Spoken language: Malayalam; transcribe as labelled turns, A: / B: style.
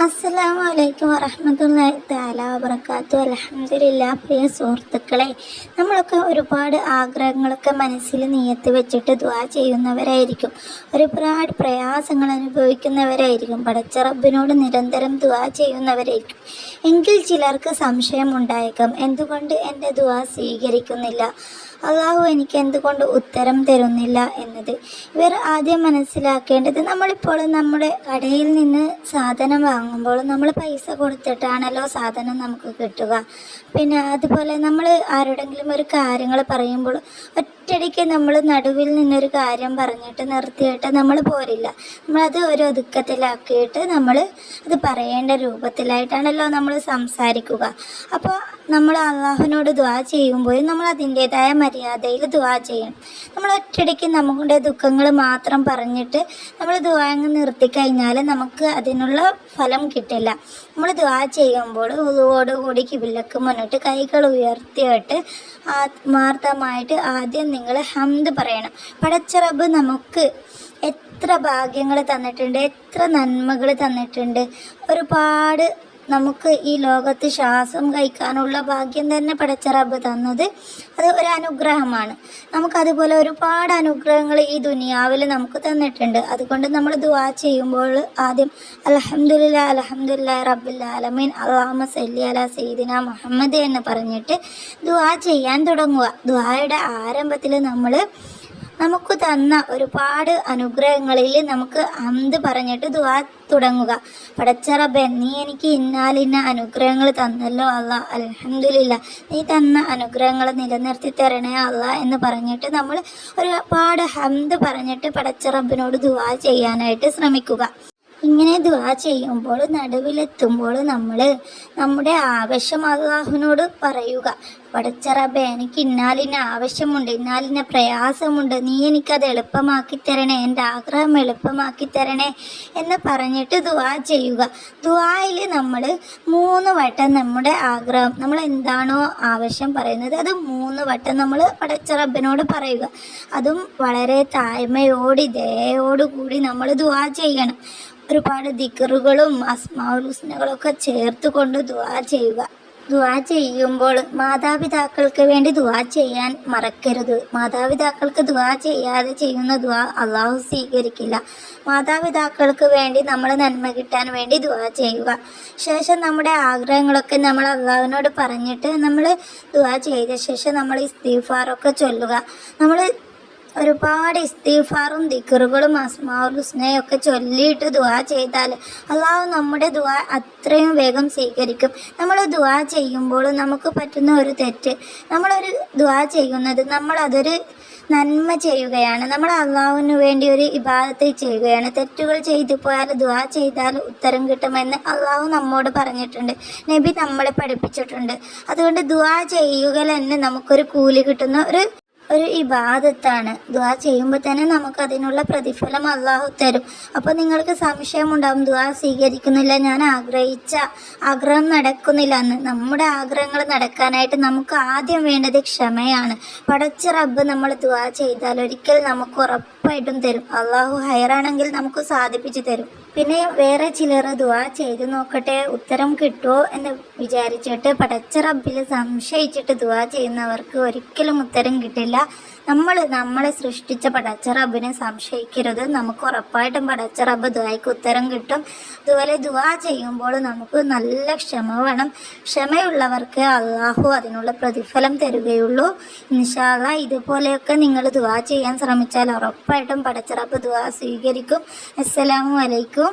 A: അസ്സലാമു അലൈക്കും വറഹ്മത്തുള്ളാഹി തആല വബറകാതുഹു. അൽഹംദുലില്ലാഹ്. പ്രിയ സുഹൃത്തുക്കളെ, നമ്മളൊക്കെ ഒരുപാട് ആഗ്രഹങ്ങളൊക്കെ മനസ്സിൽ നിയത്ത് വെച്ചിട്ട് ദുആ ചെയ്യുന്നവരായിരിക്കും. ഒരുപാട് പ്രയാസങ്ങൾ അനുഭവിക്കുന്നവരായിരിക്കും. പടച്ച റബ്ബിനോട് നിരന്തരം ദുആ ചെയ്യുന്നവരായിരിക്കും. എങ്കിൽ ചിലർക്ക് സംശയമുണ്ടായേക്കാം, എന്തുകൊണ്ട് എൻ്റെ ദുആ സ്വീകരിക്കുന്നില്ല, അള്ളാഹു എനിക്ക് എന്തുകൊണ്ട് ഉത്തരം തരുന്നില്ല എന്നത്. ഇവർ ആദ്യം മനസ്സിലാക്കേണ്ടത്, നമ്മളിപ്പോൾ നമ്മുടെ കടയിൽ നിന്ന് സാധനം വാങ്ങുമ്പോൾ നമ്മൾ പൈസ കൊടുത്തിട്ടാണല്ലോ സാധനം നമുക്ക് കിട്ടുക. പിന്നെ അതുപോലെ നമ്മൾ ആരോടെങ്കിലും ഒരു കാര്യങ്ങൾ പറയുമ്പോൾ ഒറ്റയടിക്ക് നമ്മൾ നടുവിൽ നിന്നൊരു കാര്യം പറഞ്ഞിട്ട് നിർത്തിയിട്ട് നമ്മൾ പോരില്ല. നമ്മളത് ഒരു ഒതുക്കത്തിലാക്കിയിട്ട് നമ്മൾ അത് പറയേണ്ട രൂപത്തിലായിട്ടാണല്ലോ നമ്മൾ സംസാരിക്കുക. അപ്പോൾ നമ്മൾ അള്ളാഹുവിനോട് ദുആ ചെയ്യുമ്പോൾ നമ്മൾ അതിൻ്റേതായ മര്യാദയിൽ ദുആ ചെയ്യണം. നമ്മൾ ഒറ്റയടിക്ക് നമ്മുടെ ദുഃഖങ്ങൾ മാത്രം പറഞ്ഞിട്ട് നമ്മൾ ദുആ അങ്ങ് നിർത്തിക്കഴിഞ്ഞാൽ നമുക്ക് അതിനുള്ള ഫലം കിട്ടില്ല. നമ്മൾ ദുആ ചെയ്യുമ്പോൾ വുളുവോടുകൂടി കിബിലക്ക് മുന്നിട്ട് കൈകൾ ഉയർത്തിയിട്ട് ആത്മാർത്ഥമായിട്ട് ആദ്യം നിങ്ങൾ ഹംദ് പറയണം. പടച്ച റബ്ബ് നമുക്ക് എത്ര ഭാഗ്യങ്ങൾ തന്നിട്ടുണ്ട്, എത്ര നന്മകൾ തന്നിട്ടുണ്ട്. ഒരുപാട് നമുക്ക് ഈ ലോകത്ത് ശ്വാസം കഴിക്കാനുള്ള ഭാഗ്യം തന്നെ പടച്ച റബ്ബ് തന്നത് അത് ഒരു അനുഗ്രഹമാണ്. നമുക്കതുപോലെ ഒരുപാട് അനുഗ്രഹങ്ങൾ ഈ ദുനിയാവിൽ നമുക്ക് തന്നിട്ടുണ്ട്. അതുകൊണ്ട് നമ്മൾ ദുആ ചെയ്യുമ്പോൾ ആദ്യം അൽഹംദുലില്ലാഹ് അൽഹംദുലില്ലാഹി റബ്ബിൽ ആലമീൻ അല്ലാഹുമ്മ സല്ലി അലാ സയ്യിദിനാ മുഹമ്മദ് എന്ന് പറഞ്ഞിട്ട് ദുആ ചെയ്യാൻ തുടങ്ങുക. ദുആയുടെ ആരംഭത്തിൽ നമുക്ക് തന്ന ഒരുപാട് അനുഗ്രഹങ്ങളിൽ നമുക്ക് ഹംദ് പറഞ്ഞിട്ട് ദുആ തുടങ്ങുക. പടച്ച റബ്ബേ, നീ എനിക്ക് ഇന്നാലിന്ന അനുഗ്രഹങ്ങൾ തന്നല്ലോ അല്ലാ, അൽഹംദുലില്ലാ, നീ തന്ന അനുഗ്രഹങ്ങൾ നിലനിർത്തി തരണേ അല്ലാ എന്ന് പറഞ്ഞിട്ട് നമ്മൾ ഒരുപാട് ഹംദ് പറഞ്ഞിട്ട് പടച്ച റബ്ബിനോട് ദുആ ചെയ്യാനായിട്ട് ശ്രമിക്കുക. ഇങ്ങനെ ദുആ ചെയ്യുമ്പോൾ നടുവിലെത്തുമ്പോൾ നമ്മൾ നമ്മുടെ ആവശ്യം അള്ളാഹുവിനോട് പറയുക. പടച്ച റബ്ബേ, എനിക്ക് ഇന്നാലിന്ന ആവശ്യമുണ്ട്, ഇന്നാലിന്ന പ്രയാസമുണ്ട്, നീ എനിക്കത് എളുപ്പമാക്കി തരണേ, എൻ്റെ ആഗ്രഹം എളുപ്പമാക്കി തരണേ എന്ന് പറഞ്ഞിട്ട് ദുആ ചെയ്യുക. ദുആയിൽ നമ്മൾ 3 വട്ടം നമ്മുടെ ആഗ്രഹം, നമ്മൾ എന്താണോ ആവശ്യം പറയുന്നത് അത് 3 വട്ടം നമ്മൾ പടച്ച റബ്ബിനോട് പറയുക. അതും വളരെ താഴ്മയോട് ദയോടുകൂടി നമ്മൾ ദുആ ചെയ്യണം. ഒരുപാട് ദിക്റുകളും അസ്മാഉൽ ഹുസ്നകളൊക്കെ ചേർത്ത് കൊണ്ട് ദുആ ചെയ്യുക. ദുആ ചെയ്യുമ്പോൾ മാതാപിതാക്കൾക്ക് വേണ്ടി ദുആ ചെയ്യാൻ മറക്കരുത്. മാതാപിതാക്കൾക്ക് ദുആ ചെയ്യാതെ ചെയ്യുന്ന ദുആ അള്ളാഹു സ്വീകരിക്കില്ല. മാതാപിതാക്കൾക്ക് വേണ്ടി നമ്മൾ നന്മ കിട്ടാൻ വേണ്ടി ദുആ ചെയ്യുക. ശേഷം നമ്മുടെ ആഗ്രഹങ്ങളൊക്കെ നമ്മൾ അള്ളാഹുവിനോട് പറഞ്ഞിട്ട് നമ്മൾ ദുആ ചെയ്ത ശേഷം നമ്മൾ ഇസ്തിഗ്ഫാറൊക്കെ ചൊല്ലുക. നമ്മൾ ഒരുപാട് ഇസ്തിഗ്ഫാറും ദിക്റുകളും അസ്മാഉൽ ഹുസ്നയൊക്കെ ചൊല്ലിയിട്ട് ദുആ ചെയ്താൽ അള്ളാഹു നമ്മുടെ ദുആ അത്രയും വേഗം സ്വീകരിക്കും. നമ്മൾ ദുആ ചെയ്യുമ്പോൾ നമുക്ക് പറ്റുന്ന ഒരു തെറ്റ്, നമ്മളൊരു ദുആ ചെയ്യുന്നത് നമ്മളതൊരു നന്മ ചെയ്യുകയാണ്, നമ്മൾ അള്ളാഹുവിന് വേണ്ടി ഒരു ഇബാദത്ത് ചെയ്യുകയാണ്. തെറ്റുകൾ ചെയ്തു പോയാൽ ദുആ ചെയ്താൽ ഉത്തരം കിട്ടുമെന്ന് അള്ളാഹു നമ്മോട് പറഞ്ഞിട്ടുണ്ട്, നബി നമ്മളെ പഠിപ്പിച്ചിട്ടുണ്ട്. അതുകൊണ്ട് ദുആ ചെയ്യുക തന്നെ നമുക്കൊരു കൂലി കിട്ടുന്ന ഒരു ഇബാദത്താണ്. ദുആ ചെയ്യുമ്പോൾ തന്നെ നമുക്ക് അതിനുള്ള പ്രതിഫലം അള്ളാഹു തരും. അപ്പോൾ നിങ്ങൾക്ക് സംശയമുണ്ടാകും, ദുആ സ്വീകരിക്കുന്നില്ല, ഞാൻ ആഗ്രഹിച്ച ആഗ്രഹം നടക്കുന്നില്ല എന്ന്. നമ്മുടെ ആഗ്രഹങ്ങൾ നടക്കാനായിട്ട് നമുക്ക് ആദ്യം വേണ്ടത് ക്ഷമയാണ്. പടച്ച റബ്ബ് നമ്മൾ ദുആ ചെയ്താൽ ഒരിക്കൽ നമുക്ക് ഉറപ്പായിട്ടും തരും. അള്ളാഹു ഹൈറാണെങ്കിൽ നമുക്ക് സാധിപ്പിച്ചു തരും. പിന്നെ വേറെ ചിലർ ദുആ ചെയ്ത് നോക്കട്ടെ ഉത്തരം കിട്ടുമോ എന്ന് വിചാരിച്ചിട്ട് പടച്ച റബ്ബിൽ സംശയിച്ചിട്ട് ദുആ ചെയ്യുന്നവർക്ക് ഒരിക്കലും ഉത്തരം കിട്ടില്ല. നമ്മളെ സൃഷ്ടിച്ച പടച്ച റബ്ബിനെ സംശയിക്കരുത്. നമുക്ക് ഉറപ്പായിട്ടും പടച്ച റബ്ബ് ദുആയ്ക്ക് ഉത്തരം കിട്ടും. അതുപോലെ ദുആ ചെയ്യുമ്പോൾ നമുക്ക് നല്ല ക്ഷമ വേണം. ക്ഷമയുള്ളവർക്ക് അള്ളാഹു അതിനുള്ള പ്രതിഫലം തരുകയുള്ളൂ. ഇൻഷാ അല്ലാഹ് ഇതുപോലെയൊക്കെ നിങ്ങൾ ദുആ ചെയ്യാൻ ശ്രമിച്ചാൽ ഉറപ്പായിട്ടും പടച്ച റബ്ബ് ദുആ സ്വീകരിക്കും. അസ്സലാമു അലൈക്കും.